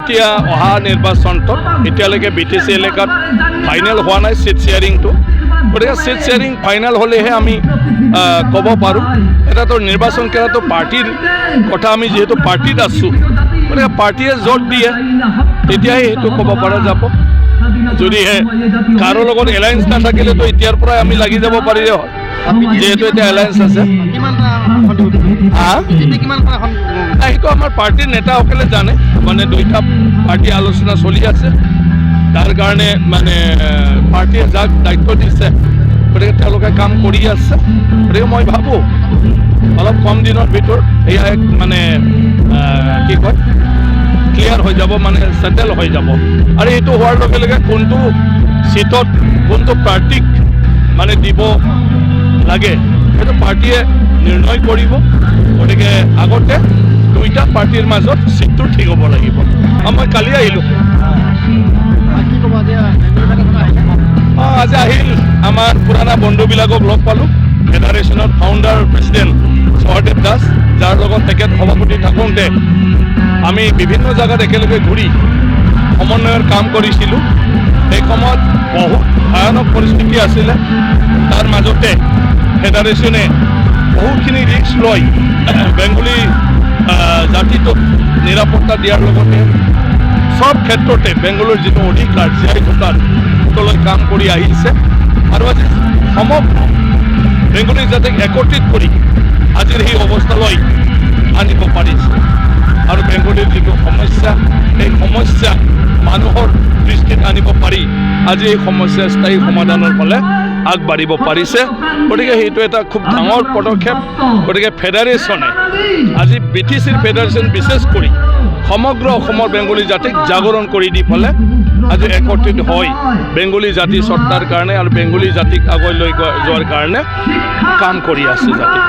এতিয়া অহা নিৰ্বাচনটো এতিয়ালৈকে BTC এলেকাত ফাইনেল হোৱা নাই চিট শ্বেয়াৰিংটো। গতিকে চিট শ্বেয়াৰিং ফাইনেল হ'লেহে আমি ক'ব পাৰোঁ। এটাতো নিৰ্বাচন কৰাটো পাৰ্টিৰ কথা, আমি যিহেতু পাৰ্টিত আছোঁ, গতিকে পাৰ্টিয়ে জোট দিয়ে তেতিয়াহে সেইটো ক'ব পৰা যাব। যদিহে কাৰো লগত এলায়েন্স নাথাকিলেতো এতিয়াৰ পৰাই আমি লাগি যাব পাৰিলে হয়, যিহেতু এতিয়া এলায়েন্স আছে। সেইটো আমাৰ পাৰ্টিৰ নেতাসকলে জানে, মানে দুইটা পাৰ্টি আলোচনা চলি আছে, তাৰ কাৰণে মানে পাৰ্টিয়ে যাক দায়িত্ব দিছে গতিকে তেওঁলোকে কাম কৰি আছে। গতিকে মই ভাবোঁ অলপ কম দিনৰ ভিতৰত এয়া এক মানে কি কয় ক্লিয়াৰ হৈ যাব, মানে চেটেল হৈ যাব। আৰু এইটো হোৱাৰ লগে লগে কোনটো চিটত কোনটো পাৰ্টিক মানে দিব লাগে সেইটো পাৰ্টিয়ে নিৰ্ণয় কৰিব। গতিকে আগতে দুইটা পাৰ্টিৰ মাজত চিটটো ঠিক হ'ব লাগিব। মই কালি আহিলোঁ, আজি আহিল আমাৰ পুৰণা বন্ধুবিলাকক লগ পালোঁ। ফেডাৰেশ্যনৰ ফাউণ্ডাৰ প্ৰেছিডেণ্ট সহদেৱ দাস, যাৰ লগত তেখেত সভাপতি থাকোঁতে আমি বিভিন্ন জেগাত একেলগে ঘূৰি সমন্বয়ৰ কাম কৰিছিলোঁ। সেই সময়ত বহুত ভয়ানক পৰিস্থিতি আছিলে, তাৰ মাজতে ফেডাৰেশ্যনে বহুতখিনি ৰিস্ক লৈ বেংগলী জাতিটোক নিৰাপত্তা দিয়াৰ লগতে সব ক্ষেত্ৰতে বেংগলৰ যিটো অধিকাৰ জীয়াই থকাৰ লৈ কাম কৰি আহিছে। আৰু আজি সমগ্ৰ বেংগলী জাতিক একত্ৰিত কৰি আজিৰ সেই অৱস্থালৈ আনিব পাৰিছে। আৰু বেংগলীৰ যিটো সমস্যা, এই সমস্যা মানুহৰ দৃষ্টিত আনিব পাৰি আজি এই সমস্যা স্থায়ী সমাধানৰ ফালে আগবাঢ়িব পাৰিছে। গতিকে সেইটো এটা খুব ডাঙৰ পদক্ষেপ। গতিকে ফেডাৰেশ্যনে আজি BTCৰ ফেডাৰেশ্যন বিশেষ কৰি সমগ্ৰ অসমৰ বেংগলী জাতিক জাগৰণ কৰি দি পেলাই আজি একত্ৰিত হয় বেংগলী জাতি সত্তাৰ কাৰণে আৰু বেংগলী জাতিক আগুৱাই লৈ যোৱাৰ কাৰণে কাম কৰি আছে জাতি।